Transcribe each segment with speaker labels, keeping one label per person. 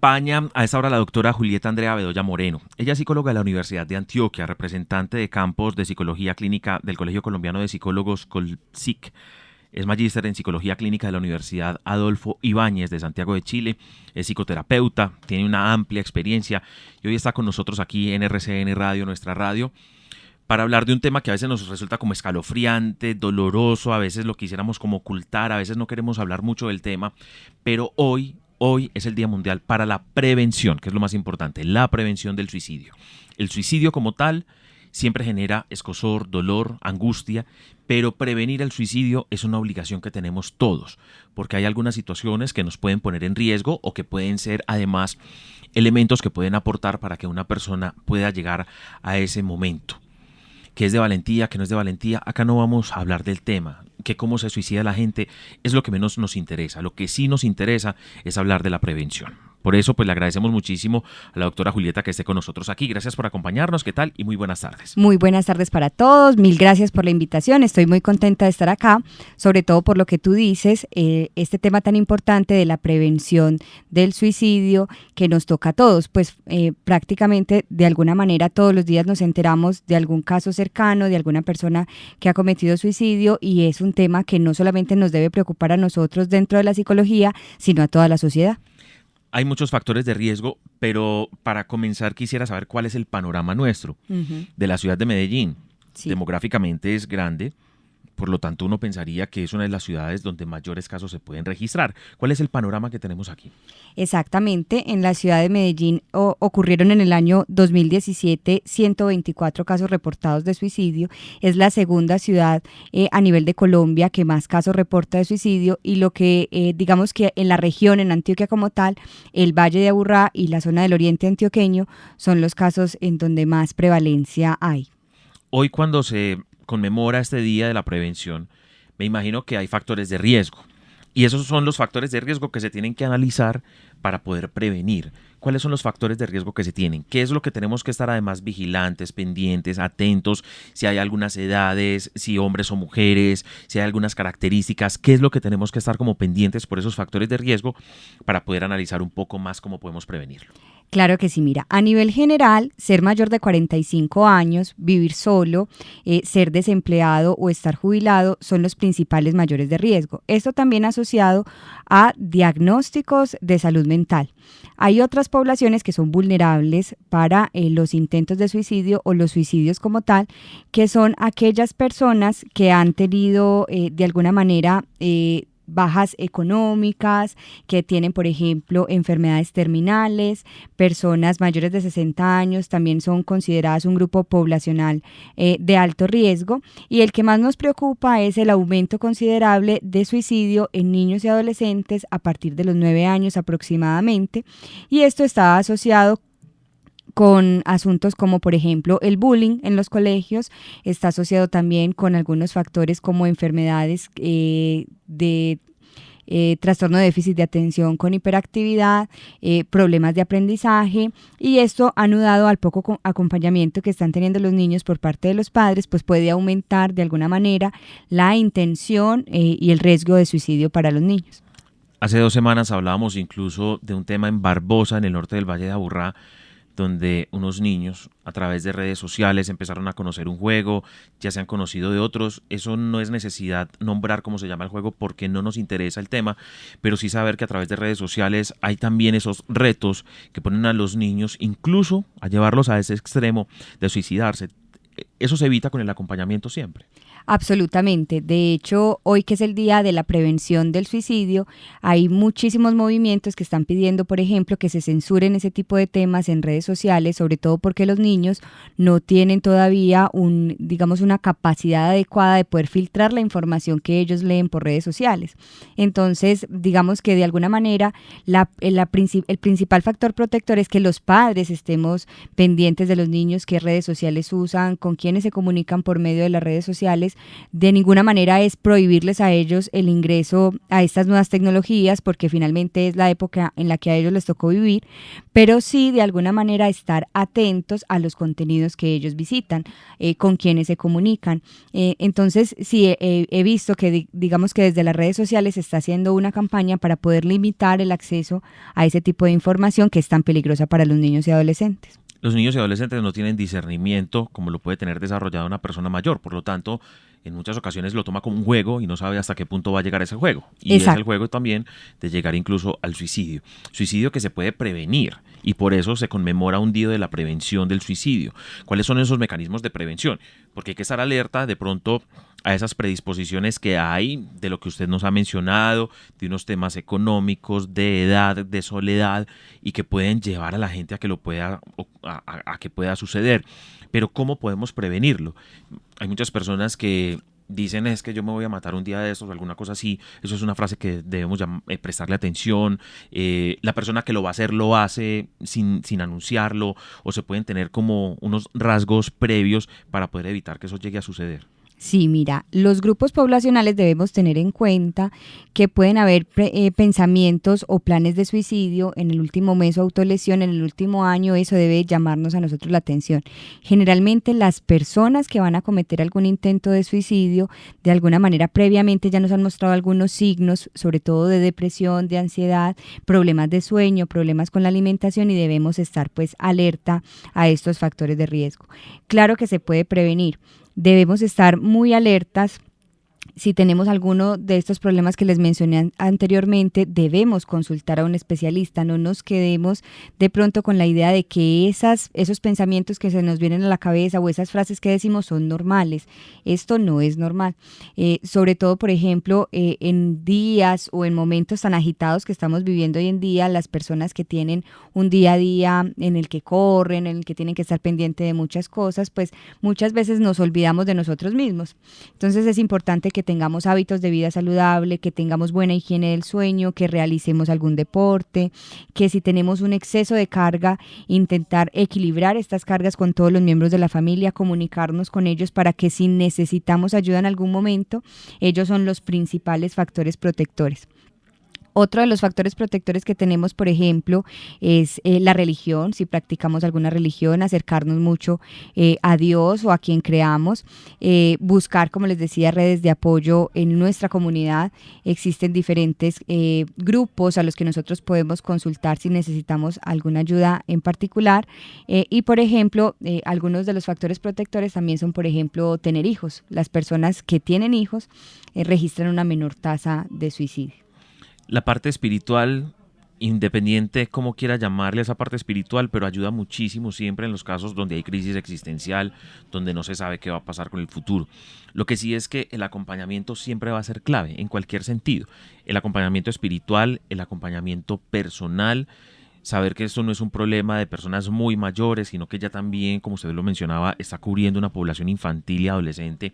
Speaker 1: acompaña a esta hora la doctora Julieta Andrea Bedoya Moreno. Ella es psicóloga de la Universidad de Antioquia, representante de campos de psicología clínica del Colegio Colombiano de Psicólogos Colpsic. Es magíster en psicología clínica de la Universidad Adolfo Ibáñez de Santiago de Chile. Es psicoterapeuta, tiene una amplia experiencia y hoy está con nosotros aquí en RCN Radio, nuestra radio, para hablar de un tema que a veces nos resulta como escalofriante, doloroso, a veces lo quisiéramos como ocultar, a veces no queremos hablar mucho del tema, pero hoy es el Día Mundial para la Prevención, que es lo más importante, la prevención del suicidio. El suicidio como tal siempre genera escozor, dolor, angustia, pero prevenir el suicidio es una obligación que tenemos todos, porque hay algunas situaciones que nos pueden poner en riesgo o que pueden ser además elementos que pueden aportar para que una persona pueda llegar a ese momento. ¿Qué es de valentía? ¿Qué no es de valentía? Acá no vamos a hablar del tema, que cómo se suicida la gente es lo que menos nos interesa. Lo que sí nos interesa es hablar de la prevención. Por eso, pues le agradecemos muchísimo a la doctora Julieta que esté con nosotros aquí. Gracias por acompañarnos. ¿Qué tal? Y muy buenas tardes.
Speaker 2: Muy buenas tardes para todos. Mil gracias por la invitación. Estoy muy contenta de estar acá, sobre todo por lo que tú dices, este tema tan importante de la prevención del suicidio que nos toca a todos. Pues prácticamente de alguna manera todos los días nos enteramos de algún caso cercano, de alguna persona que ha cometido suicidio, y es un tema que no solamente nos debe preocupar a nosotros dentro de la psicología, sino a toda la sociedad.
Speaker 1: Hay muchos factores de riesgo, pero para comenzar quisiera saber cuál es el panorama nuestro de la ciudad de Medellín. Sí. Demográficamente es grande, por lo tanto uno pensaría que es una de las ciudades donde mayores casos se pueden registrar. ¿Cuál es el panorama que tenemos aquí?
Speaker 2: Exactamente, en la ciudad de Medellín ocurrieron en el año 2017 124 casos reportados de suicidio. Es la segunda ciudad a nivel de Colombia que más casos reporta de suicidio, y lo que digamos que en la región, en Antioquia como tal, el Valle de Aburrá y la zona del oriente antioqueño son los casos en donde más prevalencia hay.
Speaker 1: Hoy, cuando se conmemora este Día de la Prevención, me imagino que hay factores de riesgo, y esos son los factores de riesgo que se tienen que analizar para poder prevenir. ¿Cuáles son los factores de riesgo que se tienen? ¿Qué es lo que tenemos que estar además vigilantes, pendientes, atentos? Si hay algunas edades, si hombres o mujeres, si hay algunas características, ¿qué es lo que tenemos que estar como pendientes por esos factores de riesgo para poder analizar un poco más cómo podemos prevenirlo?
Speaker 2: Claro que sí, mira, a nivel general, ser mayor de 45 años, vivir solo, ser desempleado o estar jubilado son los principales mayores de riesgo. Esto también asociado a diagnósticos de salud mental. Hay otras poblaciones que son vulnerables para los intentos de suicidio o los suicidios como tal, que son aquellas personas que han tenido de alguna manera bajas económicas, que tienen, por ejemplo, enfermedades terminales. Personas mayores de 60 años también son consideradas un grupo poblacional de alto riesgo, y el que más nos preocupa es el aumento considerable de suicidio en niños y adolescentes a partir de los 9 años aproximadamente, y esto está asociado con asuntos como, por ejemplo, el bullying en los colegios. Está asociado también con algunos factores como enfermedades de trastorno de déficit de atención con hiperactividad, problemas de aprendizaje, y esto anudado al poco acompañamiento que están teniendo los niños por parte de los padres, pues puede aumentar de alguna manera la intención y el riesgo de suicidio para los niños.
Speaker 1: Hace 2 semanas hablábamos incluso de un tema en Barbosa, en el norte del Valle de Aburrá, donde unos niños a través de redes sociales empezaron a conocer un juego, ya se han conocido de otros. Eso no es necesidad nombrar cómo se llama el juego porque no nos interesa el tema, pero sí saber que a través de redes sociales hay también esos retos que ponen a los niños incluso a llevarlos a ese extremo de suicidarse. Eso se evita con el acompañamiento siempre.
Speaker 2: Absolutamente. De hecho, hoy que es el Día de la Prevención del Suicidio, hay muchísimos movimientos que están pidiendo, por ejemplo, que se censuren ese tipo de temas en redes sociales, sobre todo porque los niños no tienen todavía una capacidad adecuada de poder filtrar la información que ellos leen por redes sociales. Entonces, digamos que de alguna manera el principal factor protector es que los padres estemos pendientes de los niños, qué redes sociales usan, con quiénes se comunican por medio de las redes sociales, sociales, de ninguna manera es prohibirles a ellos el ingreso a estas nuevas tecnologías, porque finalmente es la época en la que a ellos les tocó vivir, pero sí de alguna manera estar atentos a los contenidos que ellos visitan, con quienes se comunican. Entonces, sí, he visto que digamos que desde las redes sociales se está haciendo una campaña para poder limitar el acceso a ese tipo de información que es tan peligrosa para los niños y adolescentes.
Speaker 1: Los niños y adolescentes no tienen discernimiento como lo puede tener desarrollado una persona mayor, por lo tanto, en muchas ocasiones lo toma como un juego y no sabe hasta qué punto va a llegar ese juego. Y
Speaker 2: Exacto.
Speaker 1: es el juego también de llegar incluso al suicidio. Suicidio que se puede prevenir y por eso se conmemora un día de la prevención del suicidio. ¿Cuáles son esos mecanismos de prevención? Porque hay que estar alerta de pronto a esas predisposiciones que hay de lo que usted nos ha mencionado, de unos temas económicos, de edad, de soledad y que pueden llevar a la gente a que lo pueda, a que pueda suceder. Pero ¿cómo podemos prevenirlo? Hay muchas personas que dicen es que yo me voy a matar un día de estos o alguna cosa así. Eso es una frase que debemos prestarle atención. La persona que lo va a hacer lo hace sin anunciarlo, o se pueden tener como unos rasgos previos para poder evitar que eso llegue a suceder.
Speaker 2: Sí, mira, los grupos poblacionales debemos tener en cuenta que pueden haber pensamientos o planes de suicidio en el último mes o autolesión en el último año. Eso debe llamarnos a nosotros la atención. Generalmente las personas que van a cometer algún intento de suicidio, de alguna manera previamente ya nos han mostrado algunos signos, sobre todo de depresión, de ansiedad, problemas de sueño, problemas con la alimentación, y debemos estar pues alerta a estos factores de riesgo. Claro que se puede prevenir. Debemos estar muy alertas. Si tenemos alguno de estos problemas que les mencioné anteriormente, debemos consultar a un especialista. No nos quedemos de pronto con la idea de que esos pensamientos que se nos vienen a la cabeza o esas frases que decimos son normales. Esto no es normal. Sobre todo, por ejemplo, en días o en momentos tan agitados que estamos viviendo hoy en día, las personas que tienen un día a día en el que corren, en el que tienen que estar pendiente de muchas cosas, pues muchas veces nos olvidamos de nosotros mismos. Entonces es importante que tengamos hábitos de vida saludable, que tengamos buena higiene del sueño, que realicemos algún deporte, que si tenemos un exceso de carga, intentar equilibrar estas cargas con todos los miembros de la familia, comunicarnos con ellos para que si necesitamos ayuda en algún momento, ellos son los principales factores protectores. Otro de los factores protectores que tenemos, por ejemplo, es la religión. Si practicamos alguna religión, acercarnos mucho a Dios o a quien creamos, buscar, como les decía, redes de apoyo en nuestra comunidad. Existen diferentes grupos a los que nosotros podemos consultar si necesitamos alguna ayuda en particular. Y, por ejemplo, algunos de los factores protectores también son, por ejemplo, tener hijos. Las personas que tienen hijos registran una menor tasa de suicidio.
Speaker 1: La parte espiritual, independiente como quiera llamarle esa parte espiritual, pero ayuda muchísimo siempre en los casos donde hay crisis existencial, donde no se sabe qué va a pasar con el futuro. Lo que sí es que el acompañamiento siempre va a ser clave en cualquier sentido. El acompañamiento espiritual, el acompañamiento personal, saber que esto no es un problema de personas muy mayores, sino que ya también, como usted lo mencionaba, está cubriendo una población infantil y adolescente,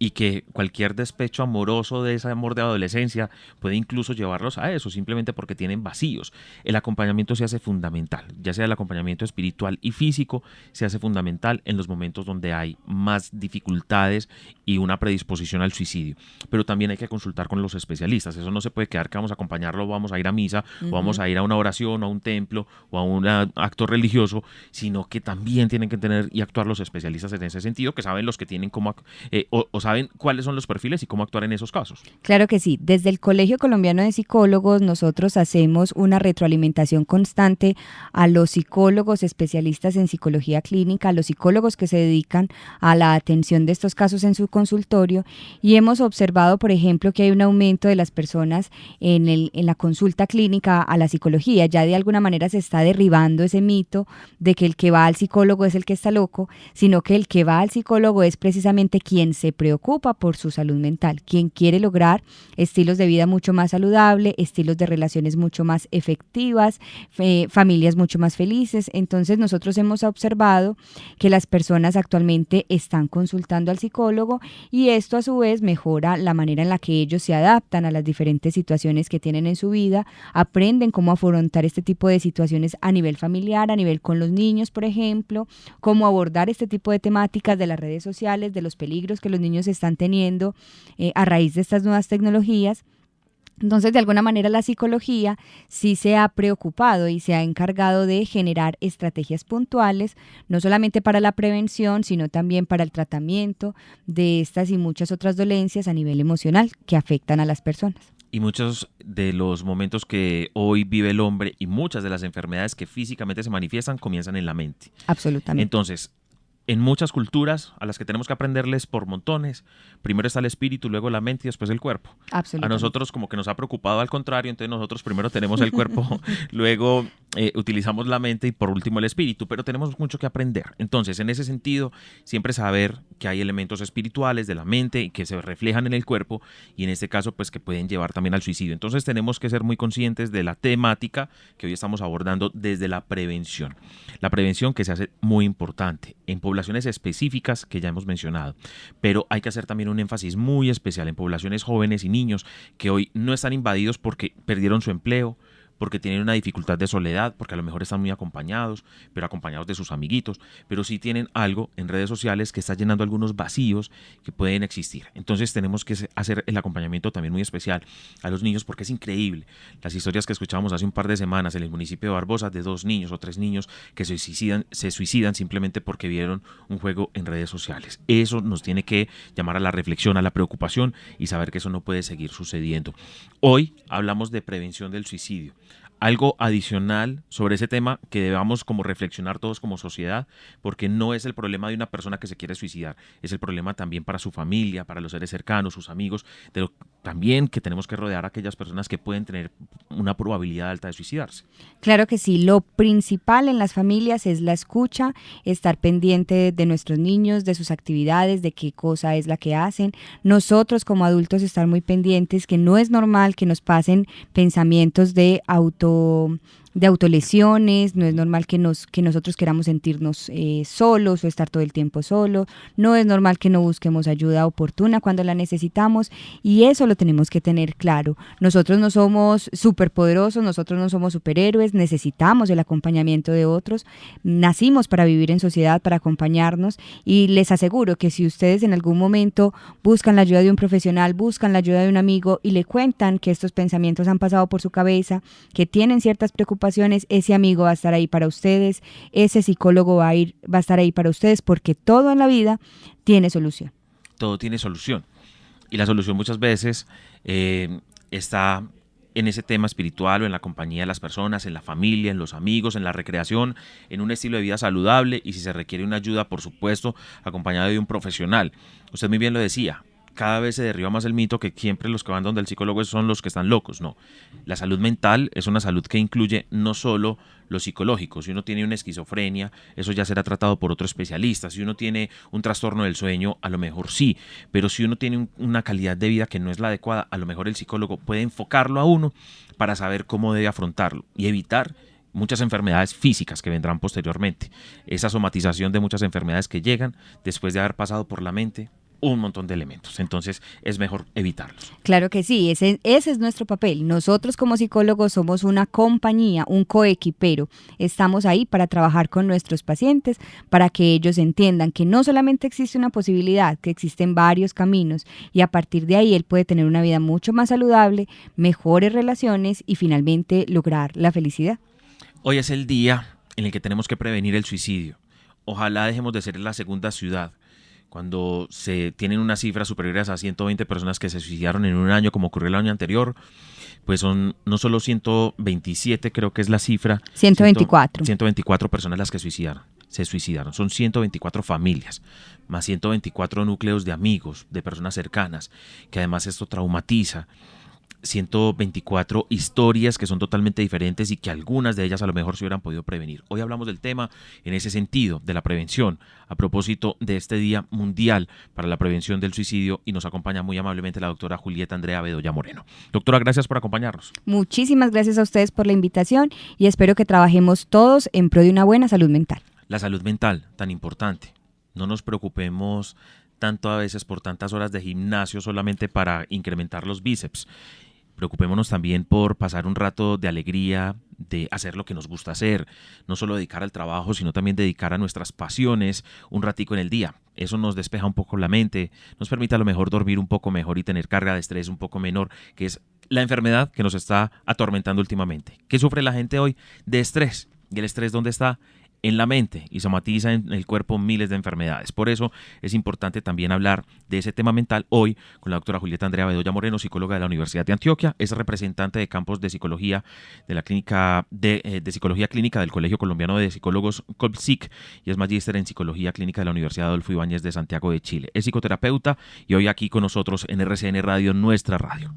Speaker 1: y que cualquier despecho amoroso de ese amor de adolescencia puede incluso llevarlos a eso, simplemente porque tienen vacíos. El acompañamiento se hace fundamental, ya sea el acompañamiento espiritual y físico, se hace fundamental en los momentos donde hay más dificultades y una predisposición al suicidio. Pero también hay que consultar con los especialistas. Eso no se puede quedar que vamos a acompañarlo, vamos a ir a misa, o vamos a ir a una oración, o a un templo, o a un acto religioso, sino que también tienen que tener y actuar los especialistas en ese sentido, que saben los que tienen cómo, o saben cuáles son los perfiles y cómo actuar en esos casos.
Speaker 2: Claro que sí. Desde el Colegio Colombiano de Psicólogos nosotros hacemos una retroalimentación constante a los psicólogos especialistas en psicología clínica, a los psicólogos que se dedican a la atención de estos casos en su consultorio, y hemos observado, por ejemplo, que hay un aumento de las personas en la consulta clínica a la psicología. Ya de alguna manera se está derribando ese mito de que el que va al psicólogo es el que está loco, sino que el que va al psicólogo es precisamente quien se preocupa por su salud mental, quien quiere lograr estilos de vida mucho más saludables, estilos de relaciones mucho más efectivas, familias mucho más felices. Entonces nosotros hemos observado que las personas actualmente están consultando al psicólogo, y esto a su vez mejora la manera en la que ellos se adaptan a las diferentes situaciones que tienen en su vida, aprenden cómo afrontar este tipo de situaciones a nivel familiar, a nivel con los niños, por ejemplo, cómo abordar este tipo de temáticas de las redes sociales, de los peligros que los niños están teniendo a raíz de estas nuevas tecnologías. Entonces, de alguna manera, la psicología sí se ha preocupado y se ha encargado de generar estrategias puntuales, no solamente para la prevención, sino también para el tratamiento de estas y muchas otras dolencias a nivel emocional que afectan a las personas.
Speaker 1: Y muchos de los momentos que hoy vive el hombre y muchas de las enfermedades que físicamente se manifiestan comienzan en la mente.
Speaker 2: Absolutamente.
Speaker 1: Entonces, en muchas culturas a las que tenemos que aprenderles por montones, primero está el espíritu, luego la mente y después el cuerpo. A nosotros como que nos ha preocupado al contrario, entonces nosotros primero tenemos el cuerpo, luego utilizamos la mente y por último el espíritu, pero tenemos mucho que aprender. Entonces, en ese sentido, siempre saber que hay elementos espirituales de la mente y que se reflejan en el cuerpo y en este caso pues que pueden llevar también al suicidio. Entonces tenemos que ser muy conscientes de la temática que hoy estamos abordando desde la prevención. La prevención que se hace muy importante en poblaciones específicas que ya hemos mencionado, pero hay que hacer también un énfasis muy especial en poblaciones jóvenes y niños que hoy no están invadidos porque perdieron su empleo, porque tienen una dificultad de soledad, porque a lo mejor están muy acompañados, pero acompañados de sus amiguitos, pero sí tienen algo en redes sociales que está llenando algunos vacíos que pueden existir. Entonces tenemos que hacer el acompañamiento también muy especial a los niños porque es increíble. Las historias que escuchábamos hace un par de semanas en el municipio de Barbosa de 2 niños o 3 niños que se suicidan simplemente porque vieron un juego en redes sociales. Eso nos tiene que llamar a la reflexión, a la preocupación y saber que eso no puede seguir sucediendo. Hoy hablamos de prevención del suicidio. Algo adicional sobre ese tema que debamos como reflexionar todos como sociedad, porque no es el problema de una persona que se quiere suicidar, es el problema también para su familia, para los seres cercanos, sus amigos, también que tenemos que rodear a aquellas personas que pueden tener una probabilidad alta de suicidarse.
Speaker 2: Claro que sí, lo principal en las familias es la escucha, estar pendiente de nuestros niños, de sus actividades, de qué cosa es la que hacen. Nosotros como adultos estar muy pendientes, que no es normal que nos pasen pensamientos de autolesiones, no es normal que nosotros queramos sentirnos solos o estar todo el tiempo solos, no es normal que no busquemos ayuda oportuna cuando la necesitamos y eso lo tenemos que tener claro. Nosotros no somos superpoderosos, nosotros no somos superhéroes, necesitamos el acompañamiento de otros, nacimos para vivir en sociedad, para acompañarnos y les aseguro que si ustedes en algún momento buscan la ayuda de un profesional, buscan la ayuda de un amigo y le cuentan que estos pensamientos han pasado por su cabeza, que tienen ciertas preocupaciones, ese amigo va a estar ahí para ustedes, ese psicólogo va a estar ahí para ustedes, porque todo en la vida tiene solución.
Speaker 1: Todo tiene solución. Y la solución muchas veces está en ese tema espiritual o en la compañía de las personas, en la familia, en los amigos, en la recreación, en un estilo de vida saludable y si se requiere una ayuda, por supuesto, acompañada de un profesional. Usted muy bien lo decía. Cada vez se derriba más el mito que siempre los que van donde el psicólogo son los que están locos. No, la salud mental es una salud que incluye no solo lo psicológico. Si uno tiene una esquizofrenia, eso ya será tratado por otro especialista. Si uno tiene un trastorno del sueño, a lo mejor sí. Pero si uno tiene una calidad de vida que no es la adecuada, a lo mejor el psicólogo puede enfocarlo a uno para saber cómo debe afrontarlo y evitar muchas enfermedades físicas que vendrán posteriormente. Esa somatización de muchas enfermedades que llegan después de haber pasado por la mente un montón de elementos, entonces es mejor evitarlos.
Speaker 2: Claro que sí, ese es nuestro papel. Nosotros como psicólogos somos una compañía, un coequipero. Estamos ahí para trabajar con nuestros pacientes, para que ellos entiendan que no solamente existe una posibilidad, que existen varios caminos y a partir de ahí él puede tener una vida mucho más saludable, mejores relaciones y finalmente lograr la felicidad.
Speaker 1: Hoy es el día en el que tenemos que prevenir el suicidio. Ojalá dejemos de ser la segunda ciudad. Cuando se tienen unas cifras superiores a 120 personas que se suicidaron en un año, como ocurrió el año anterior, pues son no solo 127, creo que es la cifra.
Speaker 2: 124.
Speaker 1: 124 personas las que se suicidaron. Son 124 familias, más 124 núcleos de amigos, de personas cercanas, que además esto traumatiza. 124 historias que son totalmente diferentes y que algunas de ellas a lo mejor se hubieran podido prevenir. Hoy hablamos del tema en ese sentido, de la prevención, a propósito de este Día Mundial para la Prevención del Suicidio y nos acompaña muy amablemente la doctora Julieta Andrea Bedoya Moreno. Doctora, gracias por acompañarnos.
Speaker 2: Muchísimas gracias a ustedes por la invitación y espero que trabajemos todos en pro de una buena salud mental.
Speaker 1: La salud mental, tan importante. No nos preocupemos tanto a veces por tantas horas de gimnasio solamente para incrementar los bíceps. Preocupémonos también por pasar un rato de alegría, de hacer lo que nos gusta hacer, no solo dedicar al trabajo, sino también dedicar a nuestras pasiones un ratico en el día. eso nos despeja un poco la mente, nos permite a lo mejor dormir un poco mejor y tener carga de estrés un poco menor, que es la enfermedad que nos está atormentando últimamente. ¿Qué sufre la gente hoy? De estrés. ¿Y el estrés dónde está? En la mente, y somatiza en el cuerpo miles de enfermedades. Por eso es importante también hablar de ese tema mental hoy con la doctora Julieta Andrea Bedoya Moreno, psicóloga de la Universidad de Antioquia, es representante de campos de psicología de la clínica de psicología clínica del Colegio Colombiano de Psicólogos COLPSIC y es magíster en psicología clínica de la Universidad Adolfo Ibáñez de Santiago de Chile. Es psicoterapeuta y hoy aquí con nosotros en RCN Radio, nuestra radio.